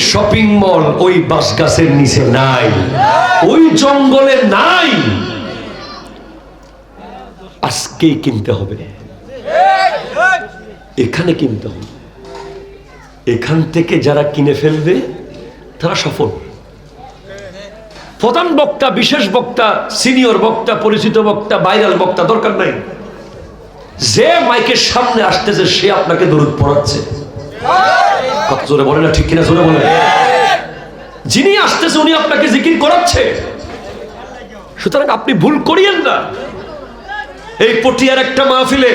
Shopping mall ওই বাঁশ গাছের নিচে নাই, ওই জঙ্গলে নাই। আজকেই কিনতে হবে, এখানে কিনতে হবে। এখান থেকে যারা কিনে ফেলবে তারা সফল। প্রধান বক্তা, বিশেষ বক্তা, সিনিয়র বক্তা, পরিচিত বক্তা, ভাইরাল বক্তা দরকার নাই। যে মাইকের সামনে আসতেছে সে আপনাকে দরুদ পড়াচ্ছে। কত জোরে বলে না, ঠিক কিনা জোরে বলে। যিনি আসতেছে উনি আপনাকে জিকির করাচ্ছে। সুতরাং আপনি ভুল করিয়েন না। এই পটিয়ার একটা মাহফিলে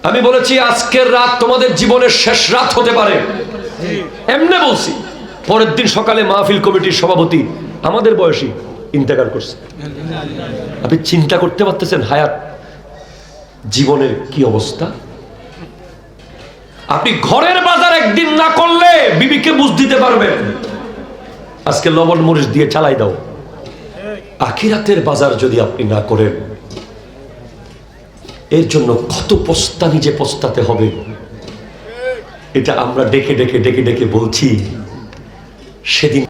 আমি বলেছি আজকের রাত তোমাদের জীবনের শেষ রাত হতে পারে, এমনি বলছি। পরের দিন সকালে মাহফিল কমিটির সভাপতি আমাদের বয়সী ইন্তেকাল করছে। আপনি চিন্তা করতে পারতেছেন হায়াত জীবনের কি অবস্থা? আপনি ঘরের বাজার একদিন না করলে বিবিকে বুঝ দিতে পারবেন, আজকে লবণ মরিচ দিয়ে চালাই দাও। আখিরাতের বাজার যদি আপনি না করেন, এর জন্য কত পস্তা নিজে পস্তাতে হবে। এটা আমরা ডেকে ডেকে ডেকে ডেকে বলছি। সেদিন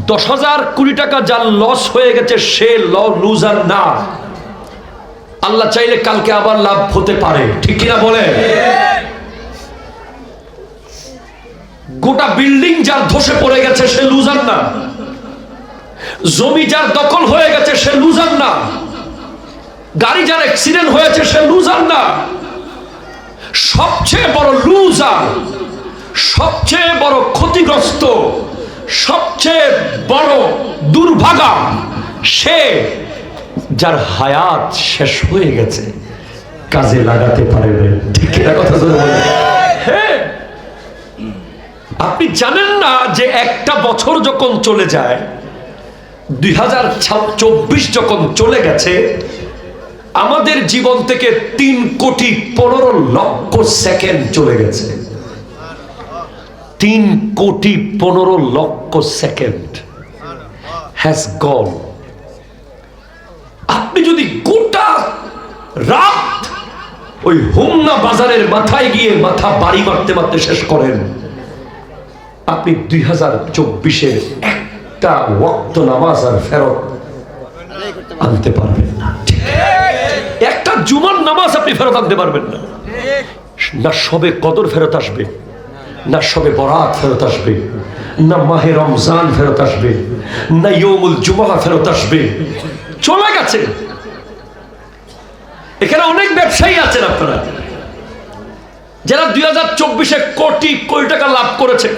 10,000 কোটি টাকা যার লস হয়ে গেছে সে লুজার না। আল্লাহ চাইলে কালকে আবার লাভ হতে পারে, ঠিক কিনা বলে। গোটা বিল্ডিং যার ধসে পড়ে গেছে সে লুজার না। জমি যার দখল হয়ে গেছে সে লুজার না। গাড়ি যার অ্যাক্সিডেন্ট হয়েছে সে লুজার না। সবচেয়ে বড় লুজার, সবচেয়ে বড় ক্ষতিগ্রস্ত, সবচেয়ে বড় দুর্ভাগা সে যার হায়াত শেষ হয়ে গেছে, কাজে লাগাতে পারবে, ঠিক কিনা কথা বলে। হ্যাঁ, আপনি জানেন না যে একটা বছর যখন চলে যায়, 2024 যখন চলে গেছে, আমাদের জীবন থেকে 3,15,00,000 সেকেন্ড চলে গেছে। 3,15,00,000 সেকেন্ড হ্যাজ গন। আপনি যদি গোটা রাত ওই হোমনা বাজারের মাথায় গিয়ে মাথা বাড়ি মারতে মারতে শেষ করেন, আপনি 2024-এর একটা ওয়াক্ত নামাজ আর ফেরত আনতে পারবেন না। একটা জুমার নামাজ আপনি ফেরত আনতে পারবেন না। না সবে কদর ফেরত আসবে, না সবে বরাত ফেরত আসবে, না মাহে রমজান ফেরত আসবে, না ইয়মুল জুমআ ফেরত আসবে। চলে গেছে। এখানে অনেক ব্যবসায়ী আছেন আপনারা যারা 2024-এ কোটি কোটি টাকা লাভ করেছে।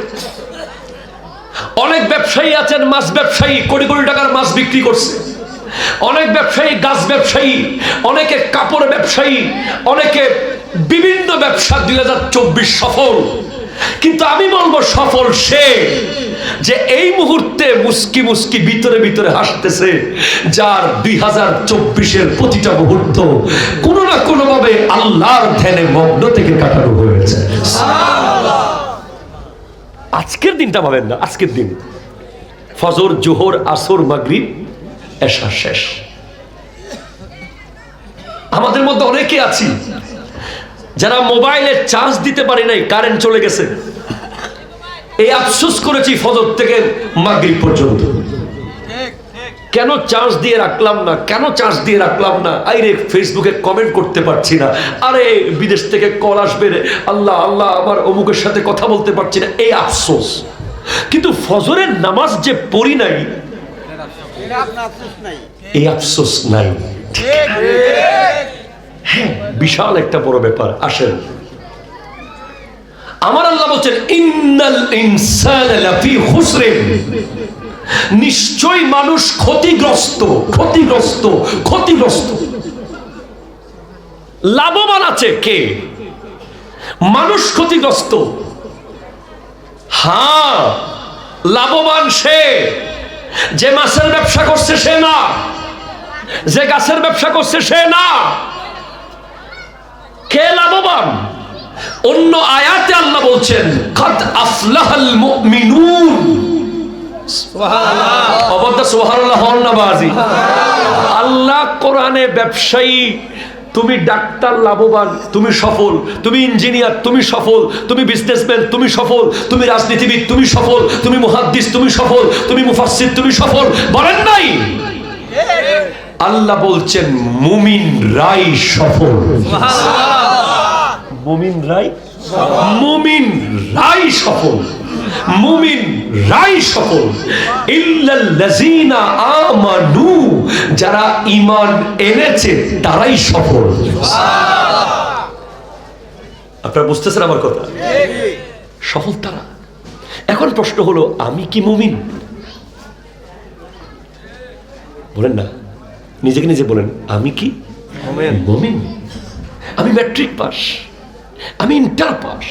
অনেক ব্যবসায়ী আছেন, মাছ ব্যবসায়ী, কোটি কোটি টাকার মাছ বিক্রি করছে। অনেক ব্যবসায়ী গাছ ব্যবসায়ী, অনেকে কাপড় ব্যবসায়ী, অনেকে বিভিন্ন ব্যবসা 2024 সফল। কিন্তু আমি বলবো সফল সে যে এই মুহূর্তে মুস্কি মুস্কি ভিতরে ভিতরে হাসতেছে, যার 2024-এর প্রতিটা মুহূর্ত কোনো না কোনো ভাবে আল্লাহর ধ্যানে মগ্ন থেকে কাটানো হয়েছে। আজকের দিনটা ভাবেন না, আজকের দিন ফজর, জোহর, আসর, মাগরিব, এশা শেষ। আমাদের মধ্যে অনেকে আছি যারা মোবাইলে চার্জ দিতে পারি নাই, কারেন্ট চলে গেছে। এই আফসোস করেছি ফজর থেকে মাগরিব পর্যন্ত, কেন চার্জ দিয়ে রাখলাম না, কেন চার্জ দিয়ে রাখলাম না। আরে ফেসবুকে কমেন্ট করতে পারছি না, আরে বিদেশ থেকে কল আসবে, আল্লাহ আল্লাহ আমার অমুকের সাথে কথা বলতে পারছি না, এই আফসোস। কিন্তু ফজরের নামাজ যে পড়ি নাই, এই আফসোস নাই। হ্যাঁ, বিশাল একটা বড় ব্যাপার। আসেন, আমার আল্লাহ বলছেন ইন্নাল ইনসানা লাফি খুসরিন, নিশ্চয় মানুষ ক্ষতিগ্রস্ত, ক্ষতিগ্রস্ত, ক্ষতিগ্রস্ত। লাভবান আছে কে? মানুষ ক্ষতিগ্রস্ত। হ্যাঁ, লাভবান সে যে মাছের ব্যবসা করছে সে না, যে গাছের ব্যবসা করছে সে না। কে লাভবান? অন্য আয়াতে আল্লাহ বলছেন কাদ আফলাহাল মুমিনুন, সুবহানাল্লাহ। অবদ্ধ সুবহানাল্লাহ হন না বাজি। আল্লাহ কোরআনে ব্যবসায়ী, তুমি ডাক্তার লাভবান, তুমি সফল, তুমি ইঞ্জিনিয়ার, তুমি সফল, তুমি বিজনেসম্যান, তুমি সফল, তুমি রাজনীতিবিদ, তুমি সফল, তুমি মুহাদ্দিস, তুমি সফল, তুমি মুফাসসির, তুমি সফল বলেন নাই? আল্লাহ বলছেন মুমিন রাই সফল। মুমিন রাই, মুমিন রাই সফল, মুমিন রাই সফল। ইল্লাল্লাযীনা আমানু, যারা ঈমান এনেছে তারাই সফল। আপনারা বুঝতেছেন আমার কথা? সফল তারা। এখন প্রশ্ন হলো, আমি কি মুমিন? বলেন না, নিজেকে নিজে বলেন, আমি কি মুমিন? আমি ম্যাট্রিক পাস, আমি ইন্টার পাস,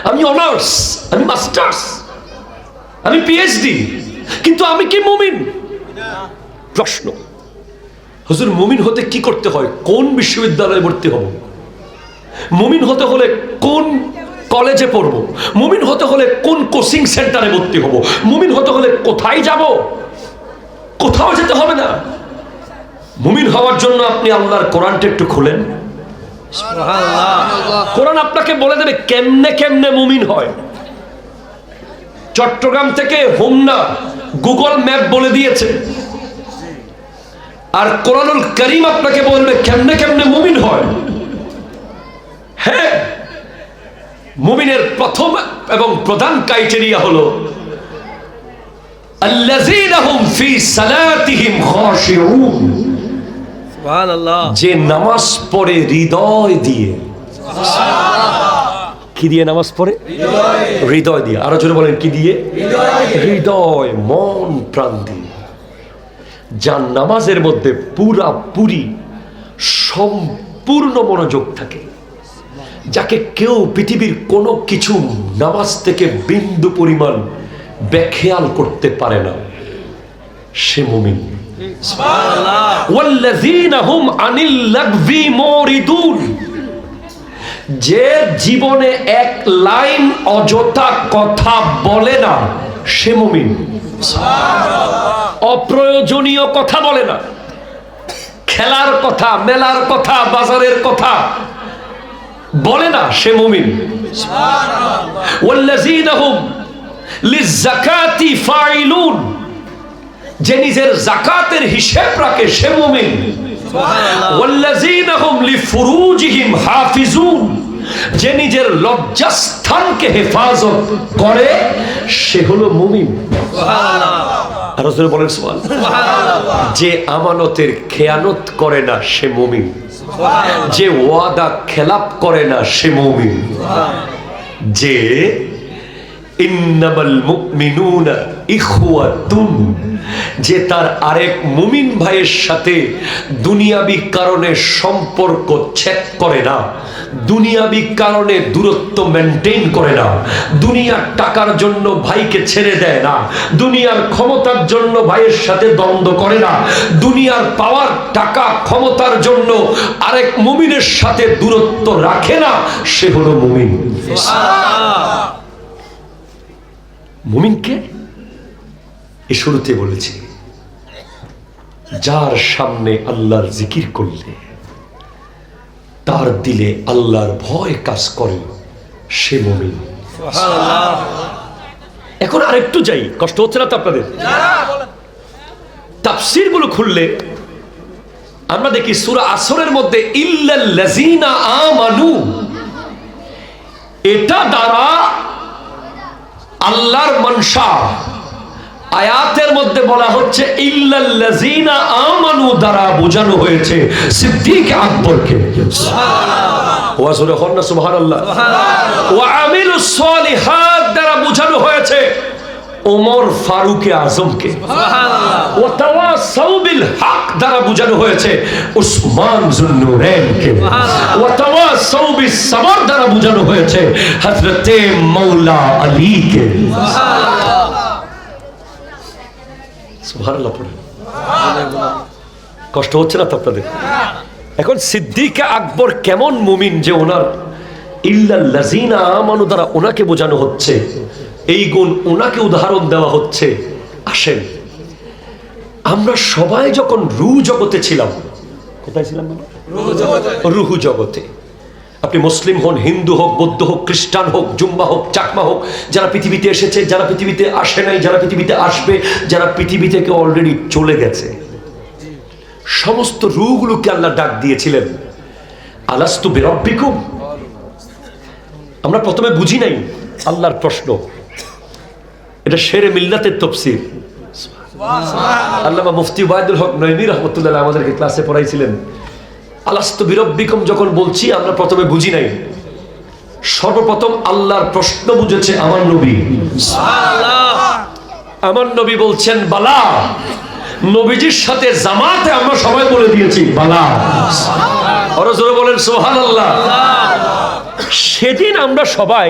আমি অনার্স, আমি মাস্টার্স, আমি পিএইচডি, কিন্তু আমি কি মুমিন? প্রশ্ন, হুজুর মুমিন হতে কি করতে হয়? কোন বিশ্ববিদ্যালয়ে ভর্তি হব? মুমিন হতে হলে কোন কলেজে পড়ব? মুমিন হতে হলে কোন কোচিং সেন্টারে ভর্তি হব? মুমিন হতে হলে কোথায় যাব? কোথাও যেতে হবে না। মুমিন হওয়ার জন্য আপনি আল্লাহর কোরআনটা একটু খুলেন, কোরআন আপনাকে বলে দেবে কেমনে কেমনে মুমিন হয়। চট্টগ্রাম থেকে হোমনা গুগল ম্যাপ বলে দিয়েছে, আর কোরআনুল কারীম আপনাকে বলবে কেমনে কেমনে মুমিন হয়। হ্যাঁ, মুমিনের প্রথম এবং প্রধান ক্রাইটেরিয়া হলো আল্লাযীনা হুম ফি সালাতিহিম খাশিউন, যে নামাজ পড়ে হৃদয় দিয়ে। কি দিয়ে নামাজ পড়ে? হৃদয় দিয়ে। আরো জোরে বলেন, কি দিয়ে? হৃদয়, মন প্রাণ দিয়ে। যার নামাজের মধ্যে পুরাপুরি সম্পূর্ণ মনোযোগ থাকে, যাকে কেউ পৃথিবীর কোনো কিছু নামাজ থেকে বিন্দু পরিমাণ বেখেয়াল করতে পারে না, সে মুমিন। ওয়াল্লাযীনা হুম আনিল লাগভি মুরিদুন, যে জীবনে এক লাইন অযথা কথা বলে না, সে মুমিন। অপ্রয়োজনীয় কথা বলে না, খেলার কথা, মেলার কথা, বাজারের কথা বলে না, সে মুমিন। ওয়াল্লাযীনা হুম লিয-যাকাতি ফাইলুন, যে নিজের যাকাতের হিসাব রাখে, সে মুমিন। ওয়াল্লাযীনা হুম লিফুরুজিহিম হাফিজুন, যে নিজের লজ্জাস্থানকে হেফাজত করে, সে হলো মুমিন। সুবহানাল্লাহ। আর রাসূল বলেন সুবহানাল্লাহ। যে আমানতের খেয়ানত করে না, সে মুমিন। সুবহানাল্লাহ। যে ওয়াদা খেলাপ করে না, সে মুমিন। যে ইন্নামাল মুমিনুনা ইখওয়াতুন, যে তার আরেক মুমিন ভাইয়ের সাথে দুনিয়াবি কারণে সম্পর্ক ছেদ করে না, দুনিয়াবি কারণে দূরত্ব মেনটেন করে না, দুনিয়ার টাকার জন্য ভাইকে ছেড়ে দেয় না, দুনিয়ার ক্ষমতার জন্য ভাইয়ের সাথে দ্বন্দ্ব করে না, দুনিয়ার পাওয়ার টাকা ক্ষমতার জন্য আরেক মুমিনের সাথে দূরত্ব রাখে না, সে হলো মুমিন। মুমিনকে এই শুরুতে বলেছি, যার সামনে আল্লাহর জিকির করলে তার দিলে আল্লাহর ভয় কাজ করে, সে মুমিন। এখন আরেকটু যাই, কষ্ট হচ্ছে না তো আপনাদের? তাফসীর গুলো খুললে আমরা দেখি সূরা আসরের মধ্যে ইল্লাল্লাযীনা আমানু, এটা দ্বারা আল্লাহর মনসা। আয়াতের মধ্যে বলা হচ্ছে ইল্লাল্লাযীনা আমানু দ্বারা বোঝানো হয়েছে সিদ্দিক আকবরকে। সুবহানাল্লাহ। ওয়া সুবহান সুবহানাল্লাহ। ওয়া আমিলুস সালিহাত দ্বারা বোঝানো হয়েছে ওমর ফারুক আজমকে। সুবহানাল্লাহ। ওয়া তাওয়াসাউ বিল হক দ্বারা বোঝানো হয়েছে উসমান যুন্নুরাইনকে। সুবহানাল্লাহ। ওয়া তাওয়াসাউ বিস সবর দ্বারা বোঝানো হয়েছে হযরতে মাওলা আলীকে। সুবহানাল্লাহ। সুবহানাল্লাহ পড়েন। কষ্ট হচ্ছে না তো আপনাদের? এখন সিদ্দিক আকবর কেমন মুমিন যে ওনার ইল্লাল্লাযীনা আমানু দ্বারা ওনাকে বোঝানো হচ্ছে, এই গুণ ওনাকে উদাহরণ দেওয়া হচ্ছে, আসেন, আমরা সবাই যখন রূহ জগতে ছিলাম, কোথায় ছিলাম? রূহ জগতে। আপনি মুসলিম হন, হিন্দু হোক, বৌদ্ধ হোক, খ্রিস্টান হোক, জুম্বা হোক, চাকমা হোক, যারা পৃথিবীতে এসেছে, যারা পৃথিবীতে আসে নাই, যারা পৃথিবীতে আসবে, যারা পৃথিবী থেকে অলরেডি চলে গেছে, সমস্ত রূহগুলোকে আল্লাহ ডাক দিয়েছিলেন, আলাস্তু বিরাব্বিকুম। আমরা প্রথমে বুঝি নাই আল্লাহর প্রশ্ন। এটা শেরে মিল্লাতের তাফসীর। আল্লামা মুফতি ওয়াহিদুল হক নঈমী রাহমাতুল্লাহ আমাদেরকে ক্লাসে পড়াইছিলেন। আলাস্তু বিরাব্বিকুম যখন বলছি, আমরা প্রথমে বুঝি নাই। সর্বপ্রথম আল্লাহর প্রশ্ন বুঝেছে আমার নবী। আমার নবী বলছেন বালা। নবীজির সাথে জামাতে আমরা সবাই বলে দিয়েছি বালা। আরো জোরে বলেন সুবহানাল্লাহ। সেদিন আমরা সবাই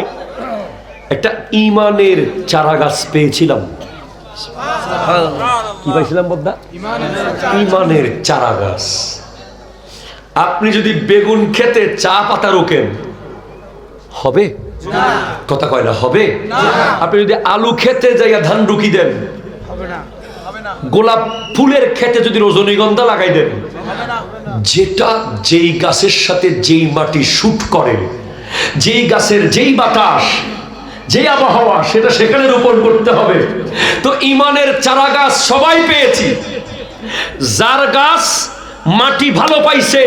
একটা ঈমানের চারা গাছ পেয়েছিলাম। কি পাইছিলাম বদ্দা? ঈমানের চারা গাছ। আপনি যদি বেগুন খেতে চা পাতা রোকেন, হবে? কথা কয় না, হবে? আপনি যদি আলু খেতে জায়গা ধান রুকি দেন, গোলাপ ফুলের খেতে যদি রজনীগন্ধা লাগাই দেন, যেটা যেই গাছের সাথে যেই মাটি শুট করে, যেই গাছের যেই বাতাস, যেই আবহাওয়া, সেটা সেখানে রোপণ করতে হবে। তো ঈমানের চারা গাছ সবাই পেয়েছি। যার গাছ মাটি ভালো পাইছে,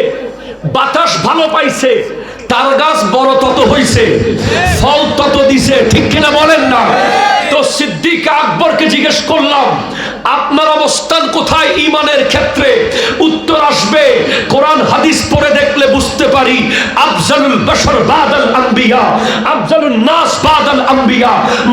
বাতাস ভালো পাইছে, তার গাছ বড় তত হইছে, ফল তত দিছে। ঠিক কিনা বলেন না? তো সিদ্দিক আকবরকে জিজ্ঞেস করলাম, আপনার অবস্থান কোথায় ঈমানের ক্ষেত্রে? উত্তর আসবে, কোরআন হাদিস পড়ে দেখলে বুঝতে পারি, আফজালুল বাশার বাদাল আম্বিয়া, আফজালুন নাস বাদাল আম্বিয়া,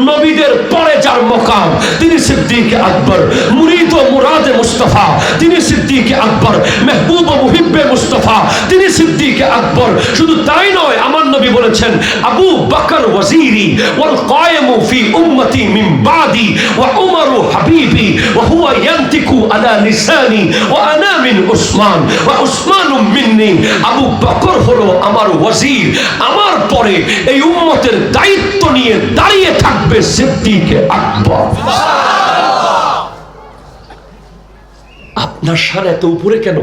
নবীদের পরে যার মকাম, তিনি সিদ্দিক আকবর। মুরিদ ও মুরাদে মুস্তাফা, তিনি সিদ্দিক আকবর। মেহবুব ও মুহিব্বে মুস্তাফা, তিনি সিদ্দিক আকবর। শুধু তাই নয়, আমার নবী বলেছেন, আবু বকর ওয়াজিরি ওয়াল কায়েমু ফি উম্মতি মিন বাদি ওয়া উমরু হাবিবি ওয়া হুয়া ইয়ান্তিকু আলা লিসানি ওয়া আনা মিন উসমান ওয়া উসমানু মিন্নি। আবু বকর হলো আমার ওয়াজির, আমার পরে এই উম্মতের দায়িত্ব নিয়ে দাঁড়িয়ে থাকবে সিদ্দিক আকবর। আপনার সার এত উপরে কেন?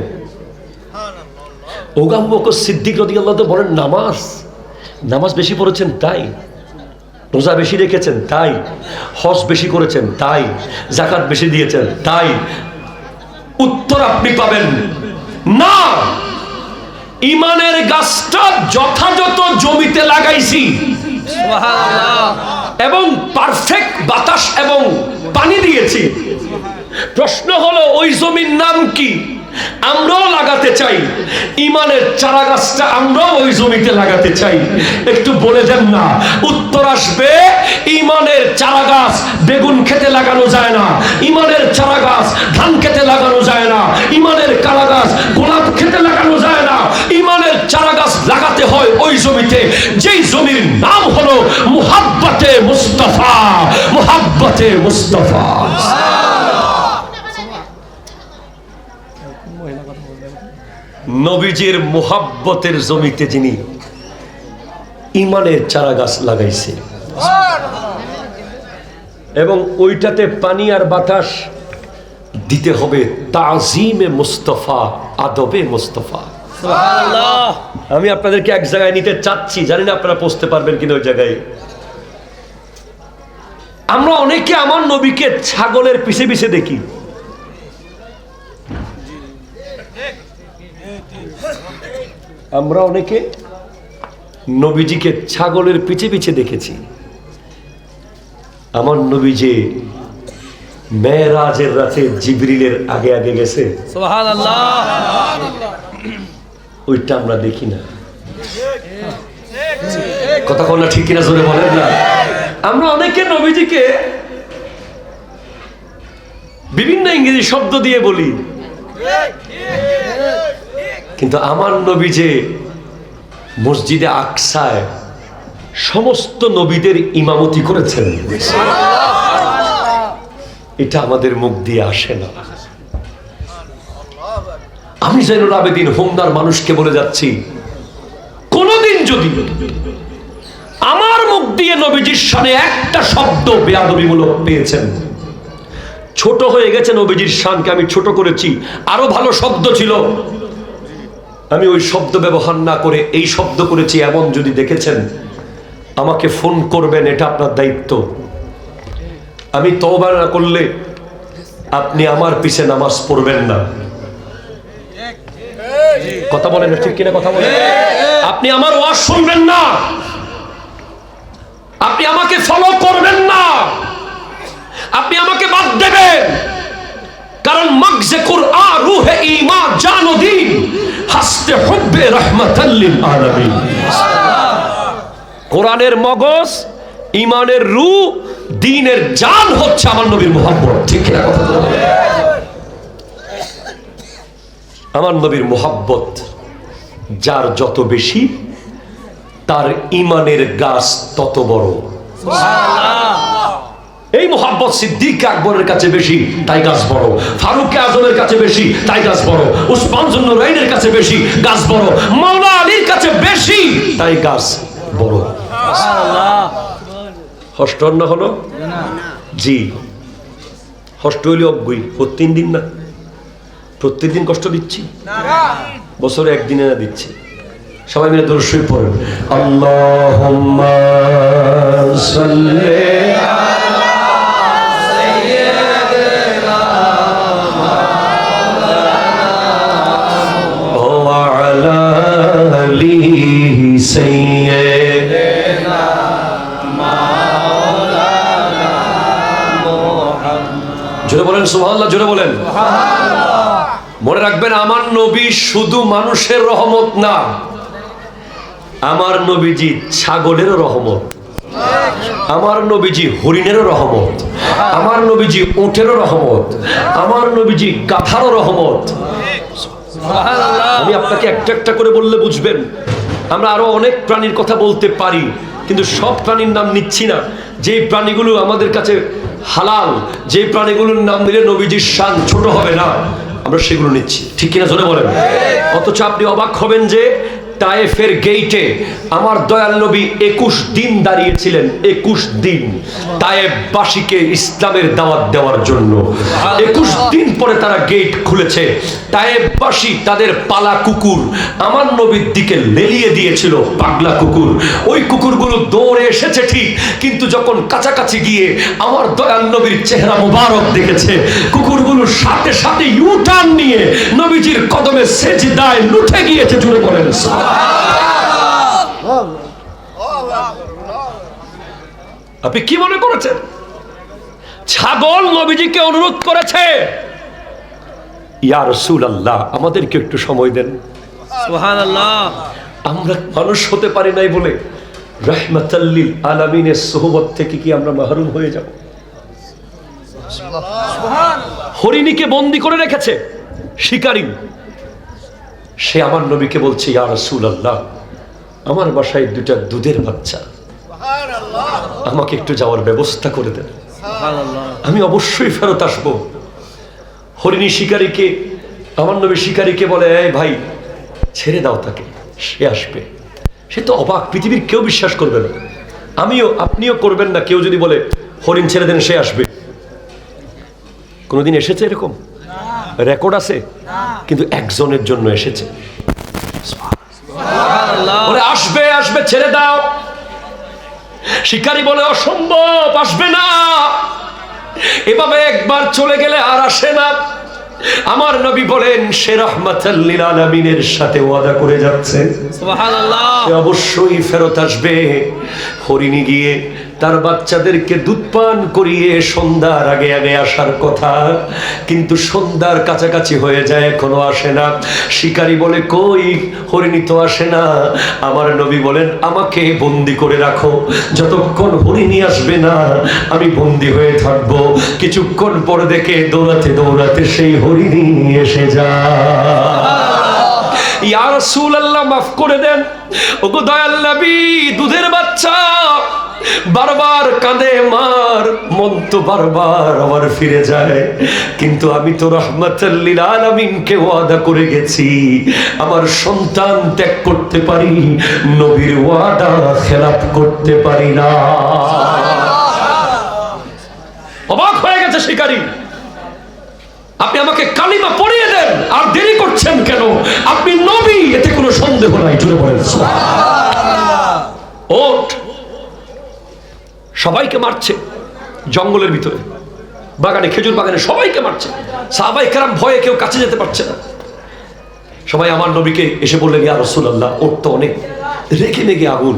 আবু বকর সিদ্দিক রাদিয়াল্লাহু তাআলা বলেন, নামাজ বেশি পড়েছেন তাই, রোজা বেশি রেখেছেন তাই, হজ বেশি করেছেন তাই, যাকাত বেশি দিয়েছেন তাই। উত্তর আপনি পাবেন না। ঈমানের গাছটা যথাযথ জমিতে লাগাইছি, এবং পারফেক্ট বাতাস এবং পানি দিয়েছি। প্রশ্ন হলো, ওই জমির নাম কি? আমরাও লাগাতে চাই ঈমানের চারা গাছটা, আমরাও ওই জমিতে লাগাতে চাই। একটু বলে দেন না। উত্তর আসবে, ঈমানের চারা গাছ বেগুন খেতে লাগানো যায় না, ঈমানের চারা গাছ ধান খেতে লাগানো যায় না, ঈমানের চারা গাছ গোলাপ খেতে লাগানো যায় না। ঈমানের চারা গাছ লাগাতে হয় ওই জমিতে, যেই জমির নাম হলো মুহাব্বতে মুস্তাফা। মুহাব্বতে মুস্তাফা। নবীজির মুহাব্বতের জমিতে যিনি ঈমানের চারা গাছ লাগাইছে, এবং ওইটাতে পানি আর বাতাস দিতে হবে তাজিমে মুস্তাফা, আদবে মুস্তাফা। সুবহানাল্লাহ। আমি আপনাদেরকে এক জায়গায় নিতে চাচ্ছি, জানি না আপনারা পৌঁছতে পারবেন কিনা ওই জায়গায়। আমরা অনেকে আমার নবীকে ছাগলের পিছে পিছে দেখি। আমরা অনেকে নবীজিকে ছাগলের পিছে পিছে দেখেছি। আমার নবী যে মেরাজের রাতে জিবরিলের আগে আগে গেছে, সুবহানাল্লাহ, ওইটা আমরা দেখি না। কথা বলা ঠিক কিনা জোরে বলেন না। আমরা অনেকে নবীজিকে বিভিন্ন ইংরেজি শব্দ দিয়ে বলি, কিন্তু আমার নবী যে মসজিদে আকসায় সমস্ত নবীদের ইমামতি করেছেন, এটা আমাদের মুখ দিয়ে আসে না। আমি জাইনুল আবেদিন হোমনার মানুষকে বলে যাচ্ছি, কোনদিন যদি আমার মুখ দিয়ে নবীজির শানে একটা শব্দ বেয়াদবিমূলক পেয়েছেন, ছোট হয়ে গেছে নবীজির শানকে আমি ছোট করেছি, আরো ভালো শব্দ ছিল, আমি ওই শব্দ ব্যবহার না করে এই শব্দ করেছি, এমন যদি দেখেছেন আমাকে ফোন করবেন, এটা আপনার দায়িত্ব। আমি তওবা না করলে আপনি আমার পিছে নামাজ পড়বেন না। কথা বলেন ঠিক কিনা? কথা বলেন। আপনি আমার ওয়াজ শুনবেন না, আপনি আমাকে ফলো করবেন না, আপনি আমাকে বাদ দেবেন। কারণ মগজে কুরআন রূহে ঈমান জান ও দ্বীন হাসতে হুব্বে রাহমাতাল লিল আলামিন। কোরআনের মগজ, ঈমানের রূহ, দ্বীনের জান হচ্ছে আমার নবীর মুহাব্বত। ঠিক কিনা? কথা বলেন। আমার নবীর মুহাব্বত যার যত বেশি, তার ঈমানের গাছ তত বড়। এই মুহাব্বত সিদ্দিক আকবরের কাছে বেশি, তাই গাছ বড়। ফারুক আজমের কাছে বেশি, তাই গাছ বড়। উসমান জুন্নুরাইনের কাছে বেশি, গাছ বড়। মাওলা আলীর কাছে বেশি, তাই গাছ বড়। হষ্ট না হলো? জি, হষ্ট হইলে অজ্ঞই। 3 দিন না, প্রত্যেকদিন কষ্ট দিচ্ছি, বছরে একদিনে না দিচ্ছি। সবাই মিলে দরুদ শরীফ পড়েন। আল্লাহুম্মা সাল্লি জোরে বলেন সুবহানাল্লাহ, জোরে বলেন। মনে রাখবেন, আমার নবী শুধু মানুষের রহমত না, আমার নবীজি ছাগলেরও রহমত, আমার নবীজি হরিণেরও রহমত, আমার নবীজি উটেরও রহমত, আমার নবীজি গাধারও রহমত। আমি আপনাকে একটা একটা করে বললে বুঝবেন। আমরা আরো অনেক প্রাণীর কথা বলতে পারি, কিন্তু সব প্রাণীর নাম নিচ্ছি না। যে প্রাণীগুলো আমাদের কাছে হালাল, যে প্রাণীগুলোর নাম দিলে নবীজির শান ছোট হবে না, আমরা সেগুলো নিচ্ছি। ঠিক কিনা? জোরে বলেন। অথচ আপনি অবাক হবেন যে তায়েফের গেইটে আমার দয়াল নবী 21 দিন দাঁড়িয়েছিলেন। 21 দিন তায়েফবাসীকে ইসলামের দাওয়াত দেওয়ার জন্য। 21 দিন পরে তারা গেট খুলেছে। তায়েফবাসী তাদের পালা কুকুর আমার নবীর দিকে লেলিয়ে দিয়েছিল, পাগলা কুকুর। ওই কুকুরগুলো দৌড়ে এসেছে ঠিক, কিন্তু যখন কাছাকাছি গিয়ে আমার দয়াল নবীর চেহারা মুবারক দেখেছে, কুকুরগুলো সাথে সাথে ইউটার্ন নিয়ে নবীজির কদমে সেজদায় লুঠে গিয়েছে। জুড়ে বলেন। আপনি কি মনে করেছেন ছাগল নবীজিকে অনুরোধ করেছে, ইয়া রাসূলুল্লাহ আমাদেরকে একটু সময় দেন? সুবহানাল্লাহ। আমরা মানুষ হতে পারি নাই বলে রাহমাতাল লিল আলামিনের সোহবত থেকে কি আমরা মাহরুম হয়ে যাব? হরিণীকে বন্দী করে রেখেছে শিকারী, সে আমার নবীকে বলছে, ইয়া রাসূলুল্লাহ আমার বাসায় 2টা দুধের বাচ্চা, আমাকে একটু যাওয়ার ব্যবস্থা করে দেন, আমি অবশ্যই ফেরত আসবো। হরিণী শিকারীকে, আমার নবী শিকারীকে বলে, এই ভাই ছেড়ে দাও তাকে, সে আসবে। সে তো অবাক, পৃথিবীর কেউ বিশ্বাস করবে না, আমিও আপনিও করবেন না। কেউ যদি বলে হরিণ ছেড়ে দেন, সে আসবে। কোনোদিন এসেছে এরকম? রেকর্ড আছে? কিন্তু একজনের জন্য এসেছে। বলে আসবে আসবে, ছেড়ে দাও। শিকারী বলে অসম্ভব, আসবে না। এভাবে একবার চলে গেলে আর আসে না। আমার নবী বলেন, সে রাহমাতাল লিল আলামিনের সাথে ওয়াদা করে যাচ্ছে, সুবহানাল্লাহ, সে অবশ্যই ফেরত আসবে। হরিণী গিয়ে তার বাচ্চাদেরকে দুধ পান করিয়ে সন্ধ্যার আগে আগে আসার কথা, কিন্তু সন্ধ্যার কাছাকাছি হয়ে যায়, এখনো আসে না। শিকারী বলে, কই হরিণী তো আসে না। আমার নবী বলেন, আমাকে বন্দি করে রাখো, যতক্ষণ হরিণী আসবে না আমি বন্দি হয়ে থাকবো। কিছুক্ষণ পর দেখে দৌড়াতে দৌড়াতে সেই হরিণী এসে যায়। ইয়া রাসূলুল্লাহ মাফ করে দেন, ওগো দয়াল নবী, দুধের বাচ্চা বারবার কাঁদে, মার মন তো বারবার আবার ফিরে যায়, কিন্তু আমি তো রাহমাতাল লিল আলামিনকে ওয়াদা করে গেছি, আমার সন্তান ত্যাগ করতে পারি, নবীর ওয়াদা খেলাফ করতে পারি না। অবাক হয়ে গেছে শিকারী, আপনি আমাকে কালিমা পড়িয়ে দেন, আর দেরি করছেন কেন? আপনি নবী, এতে কোনো সন্দেহ নাই। জুড়ে বলেন ওঠ। সবাইকে মারছে জঙ্গলের ভিতরে, বাগানে, খেজুর বাগানে সবাইকে মারছে। সাহাবায়ে কেরাম ভয়ে কেউ কাছে যেতে পারছে না। সবাই আমার নবীকে এসে বললেন, ইয়া রাসূলুল্লাহ, ওর তো অনেক রেগে মেগে আগুন,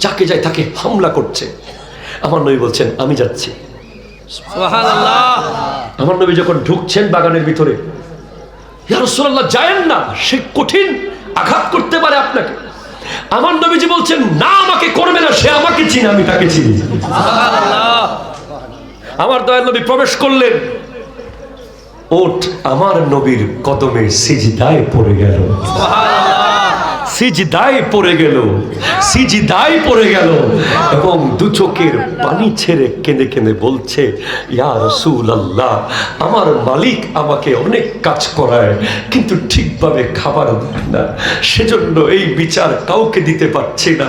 যাকে যায় তাকে হামলা করছে। আমার নবী বলছেন, আমি যাচ্ছি। সুবহানাল্লাহ। আমার নবী যখন ঢুকছেন বাগানের ভিতরে, ইয়া রাসূলুল্লাহ যায়েন না, সে কঠিন আঘাত করতে পারে আপনাকে। আমার নবীজি বলছেন, না, আমাকে করবে না, সে আমাকে চিনে, আমি তাকে চিনি। সুবহানাল্লাহ। আমার দয়াল নবী প্রবেশ করলেন। ওঠ আমার নবীর কদমে সিজদায় পড়ে গেল। সিজদায় পড়ে গেল, সিজদায় পড়ে গেল, এবং দু চোখের পানি ছেড়ে কেঁদে কেঁদে বলছে, ইয়া রাসূলুল্লাহ, আমার মালিক আমাকে অনেক কাজ করায়, কিন্তু ঠিকভাবে খাবার দেয় না, সেজন্য এই বিচার কাউকে দিতে পারছি না।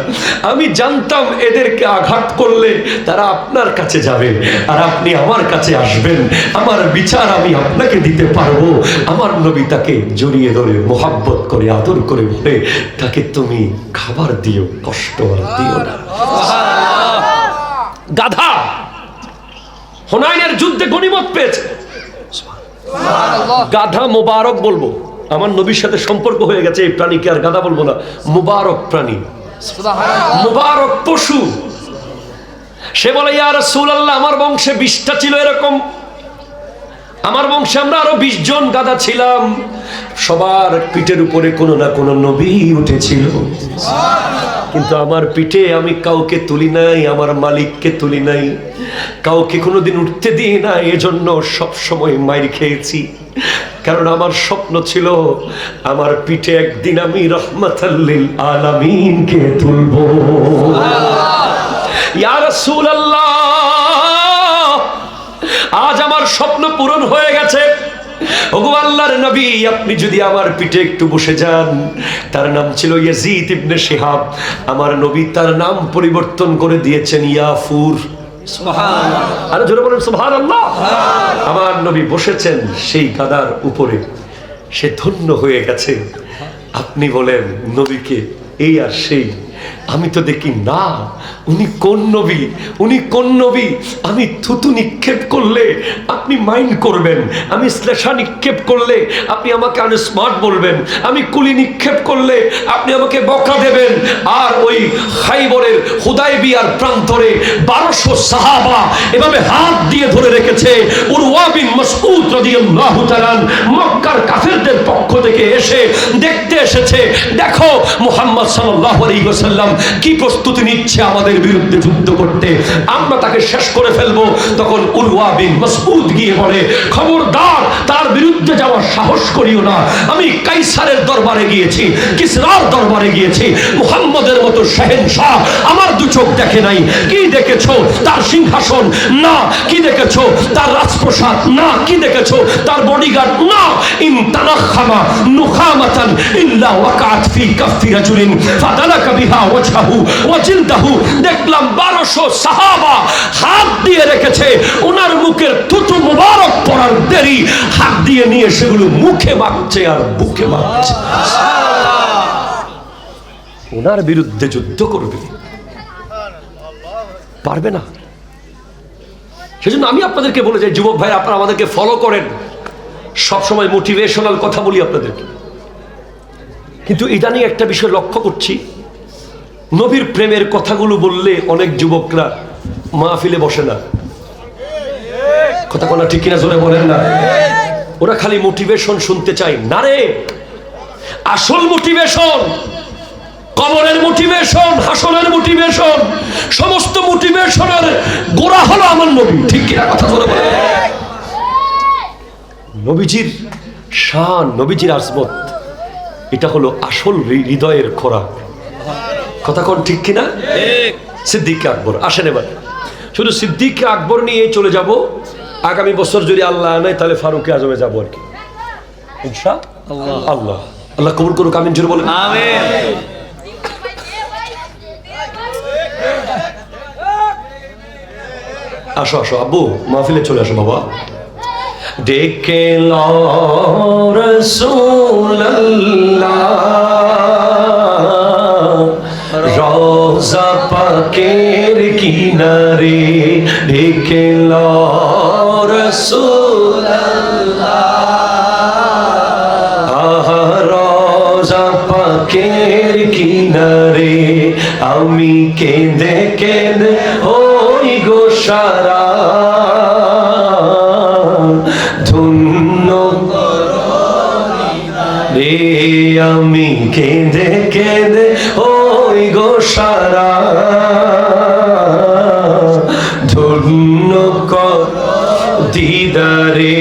আমি জানতাম এদেরকে আঘাত করলে তারা আপনার কাছে যাবে, আর আপনি আমার কাছে আসবেন, আমার বিচার আমি আপনাকে দিতে পারবো। আমার নবী তাকে জড়িয়ে ধরে মোহাব্বত করে আদর করে বলে, তাকে তুমি খাবার দিও, কষ্ট আর দিও না। গাধা হুনাইনের যুদ্ধে গনিমত পেয়েছে। গাধা মোবারক বলবো, আমার নবীর সাথে সম্পর্ক হয়ে গেছে এই প্রাণীকে আর গাধা বলবো না, মুবারক প্রাণী, মুবারক পশু। সে বলে, ইয়া রাসূলুল্লাহ, আমার বংশে 20টা ছিল এরকম, আমার বংশে আমরা আরো 20 জন গাধা ছিলাম, সবার পিঠের উপরে কোনো না কোনো নবী উঠেছিল, কিন্তু আমার পিঠে আমি কাউকে তুলি নাই, আমার মালিককে তুলি নাই, কাউকে কোনোদিন উঠতে দিই না, এজন্য সব সময় মাইর খেয়েছি। কারণ আমার স্বপ্ন ছিল আমার পিঠে একদিন আমি রাহমাতাল লিল আলামিনকে তুলবো। ইয়া রাসূলুল্লাহ, আজ আমার স্বপ্ন পূরণ হয়ে গেছে। ওগো আল্লাহর নবী, আপনি যদি আমার পিঠে একটু বসে যান। তার নাম ছিল ইয়াজিদ ইবনে শিহাব, আমার নবী তার নাম পরিবর্তন করে দিয়েছেন ইয়াফুর। সুবহানাল্লাহ, আরে জোরে বলেন সুবহানাল্লাহ। আমার নবী বসেছেন সেই গাদার উপরে, সে ধন্য হয়ে গেছে। আপনি বলেন নবীকে এই আর সেই, আমি তো দেখি না উনি কোন নবী, উনি কোন নবী। আমি থুতু নিক্ষেপ করলে আপনি মাইন্ড করবেন, আমি শ্লেষা নিক্ষেপ করলে আপনি আমাকে আনস্মার্ট বলবেন, আমি কুলি নিক্ষেপ করলে আপনি আমাকে বকা দেবেন। আর ওই খাইবরের হুদায়বিয়ার প্রান্তরে 1200 সাহাবা এভাবে হাত দিয়ে ধরে রেখেছে। উরওয়া বিন মাসউদ রাদিয়াল্লাহু তাআলা মক্কার কাফেরদের পক্ষ থেকে এসে দেখতে এসেছে, দেখো মুহাম্মদ সাল্লাল্লাহু আলাইহি ওয়াসাল্লাম কি প্রস্তুতি নিচ্ছে আমাদের বিরুদ্ধে যুদ্ধ করতে, আমরা তাকে শেষ করে ফেলবো। তখন উরওয়া বিন মাসউদ গিয়ে বলে, খবরদার, তার বিরুদ্ধে যাওয়ার সাহস করিও না। আমি কাইসারের দরবারে গিয়েছি, কিসরার দরবারে গিয়েছি, মুহাম্মদের মতো শাহেনশাহ আমার দু চোখ দেখে নাই। কি দেখেছো? তার সিংহাসন না। কি দেখেছো? তার রাজপ্রসাদ না। কি দেখেছো? তার বডিগার্ড না। ইন তানাখামা নুখামাতান ইল্লা ওয়াকাত ফি কাফি রাজুলিন ফাদালাকা বিহা ওয়াজহাহু ওয়া জিলদাহু। দেখলাম 1200 সাহাবা হাত দিয়ে রেখেছে, ওনার মুখের থুতু মুবারক পড়ার দেরি, হাত দিয়ে নিয়ে সেগুলো মুখে মাখছে আর বুকে মাখছে। ওনার বিরুদ্ধে যুদ্ধ করবে, পারবে না। সেজন্য আমি আপনাদেরকে বলে যাই, যুবক ভাই, আপনারা আমাদেরকে ফলো করেন, সবসময় মোটিভেশনাল কথা বলি আপনাদেরকে। কিন্তু ইদানিং একটা বিষয় লক্ষ্য করছি, নবীর প্রেমের কথাগুলো বললে অনেক যুবকরা মাহফিলে বসে না। কথা বলা ঠিক কিনা জোরে বলেন না। ওরা খালি মোটিভেশন শুনতে চায় না রে। আসল মোটিভেশন, কবরের মোটিভেশন, হাসরের মোটিভেশন, সমস্ত মোটিভেশনের গোড়া হলো আমার নবী। ঠিক কিনা কথা জোরে বলেন। নবীজির শান, নবীজির আজমত, এটা হলো আসল হৃদয়ের খোরাক। কথা কোন ঠিক কিনা? সিদ্দিক আকবর আসেন এবার। শুধু সিদ্দিক আকবর নিয়ে চলে যাব। আগামী বছর যদি আল্লাহ নেয় তাহলে ফারুক আজমে যাবো আর কি, ইনশাআল্লাহ। আল্লাহ আল্লাহ কবুল করুক, আমিন জোরে বলেন আমিন। আসো আসো আব্বু, মাহফিলে চলে আসো বাবা। ডেকে লও রাসূলুল্লাহ রওজা পাকের কিনারে, ডেকে লও রাসূলুল্লাহ রওজা পাকের কিনারে, আমি কেঁদে কেঁদে ওই গো সারা, ধন্য রে আমি কেঁদে কেঁদে ওই গো সারা, ধন্য কর দিদারে।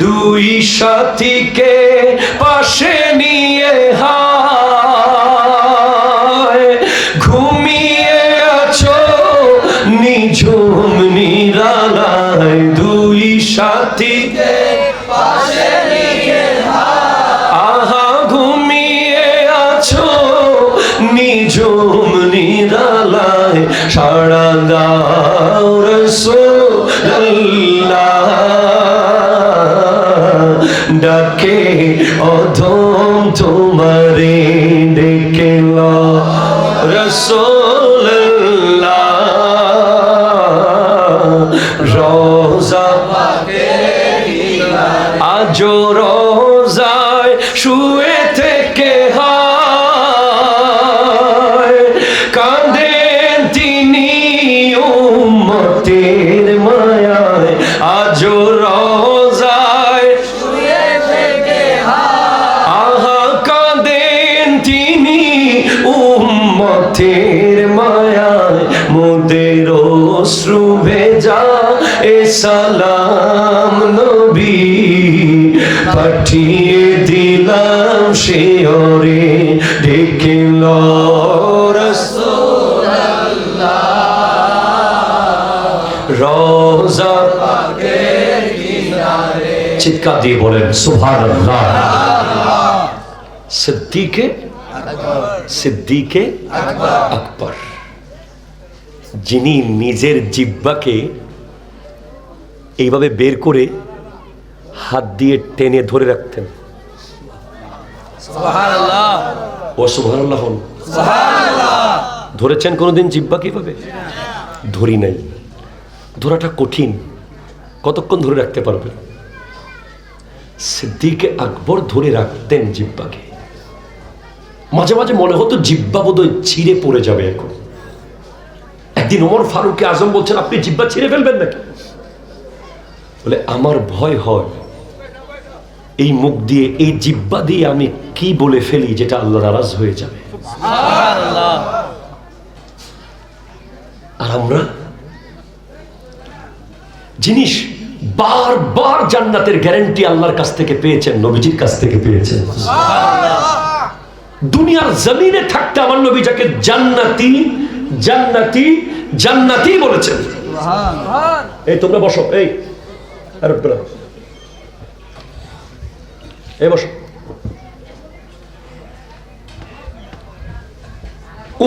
দুই সাথীকে পাশে নিয়ে হায় ঘুমিয়ে আছো নিঝুম নিরালায়, দুই সাথীকে পাশে নিয়ে আহা ঘুমিয়ে আছো নিঝুম নিরালায়, সাড়া দাও রাসূলুল্লাহ ডাকে অধম তোমারে, ডেকে লও রাসূলুল্লাহ রওজা আজ রওজায় শুয়ে থেকে হায় কাঁদেন তিনি উম্মতের মায়ায়, আজ রওজায় শুয়ে থেকে আহা কাঁদেন তিনি উম্মতের মায়ায়, মোদের অশ্রু ভেজা এ সালাম নবী পাঠিয়ে দিলাম শিয়রে, ডেকে লও রাসূলুল্লাহ রওজা পাকের কিনারে। চিৎকার দিয়ে বলেন সুবহানাল্লাহ। সিদ্দিকে আকবর যিনি নিজের জিহ্বাকে এইভাবে বের করে হাত দিয়ে টেনে ধরে রাখতেন। সুবহানাল্লাহ ও সুবহানাল্লাহ। ধরেছেন কোনোদিন জিহ্বা কিভাবে? ধরি নাই। ধরাটা কঠিন, কতক্ষণ ধরে রাখতে পারবেন? সিদ্দিকে আকবর ধরে রাখতেন জিহ্বাকে। মাঝে মাঝে মনে হতো জিহ্বা বোধহয় ছিঁড়ে পড়ে যাবে এখন। একদিন ওমর ফারুক আজম বলছেন আপনি জিহ্বা ছিঁড়ে ফেলবেন নাকি? বলে আমার ভয় হয় এই মুখ দিয়ে এই জিহ্বা দিয়ে আমি কি বলে ফেলি যেটা আল্লাহ নারাজ হয়ে যাবে। আর আমরা জিনিস বারবার জান্নাতের গ্যারান্টি আল্লাহর কাছ থেকে পেয়েছেন, নবীজির কাছ থেকে পেয়েছেন। দুনিয়ার জমিনে থাকতে আমার নবী যাকে জান্নাতি জান্নাতি জান্নাতি বলেছেন। এই তোমরা বসো, এই বসো।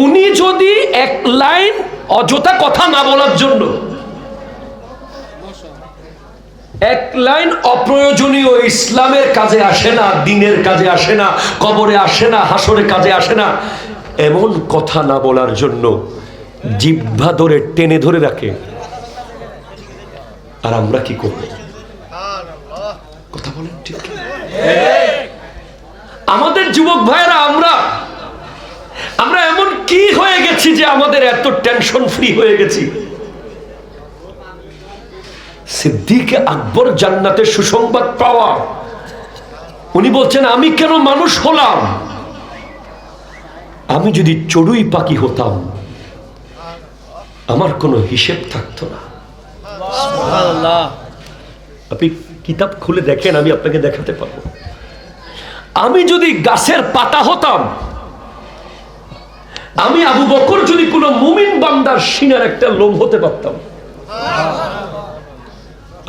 উনি যদি এক লাইন অযথা কথা না বলার জন্য, এক লাইন অপ্রয়োজনীয় ইসলামের কাজে আসে না, দ্বীনের কাজে আসে না, কবরে আসে না, হাসরে কাজে আসে না, এমন কথা না বলার জন্য জিহ্বা ধরে টেনে ধরে রাখে, আর আমরা কি করব? কথা বলেন ঠিক? আমাদের যুবক ভাইয়েরা আমরা এমন কি হয়ে গেছি যে আমাদের এত টেনশন ফ্রি হয়ে গেছি? সিদ্দিক আকবর জান্নাতের সুসংবাদ পাওয়া, উনি বলছেন আমি কেন মানুষ হলাম? আমি যদি চড়ুই পাখি হতাম আমার কোনো হিসেব থাকতো না। আপনি কিতাব খুলে দেখেন, আমি আপনাকে দেখাতে পারবো। আমি যদি গাছের পাতা হতাম, আমি আবু বকর যদি কোনো মুমিন বান্দার সিনার একটা লোম হতে পারতাম,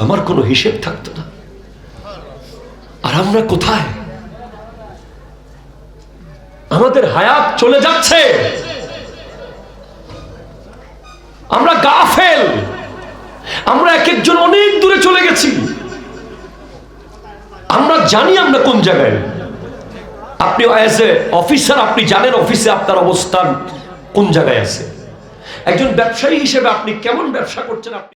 আমার কোনো হিসেব থাকতো না। আর আমরা কোথায়? আমাদের হায়াত চলে যাচ্ছে, আমরা গাফেল, আমরা এক একজন অনেক দূরে চলে গেছি। আমরা জানি আমরা কোন জায়গায়। আপনি অ্যাজ এ অফিসার আপনি জানেন অফিসে আপনার অবস্থান কোন জায়গায় আছে। একজন ব্যবসায়ী হিসেবে আপনি কেমন ব্যবসা করছেন আপনি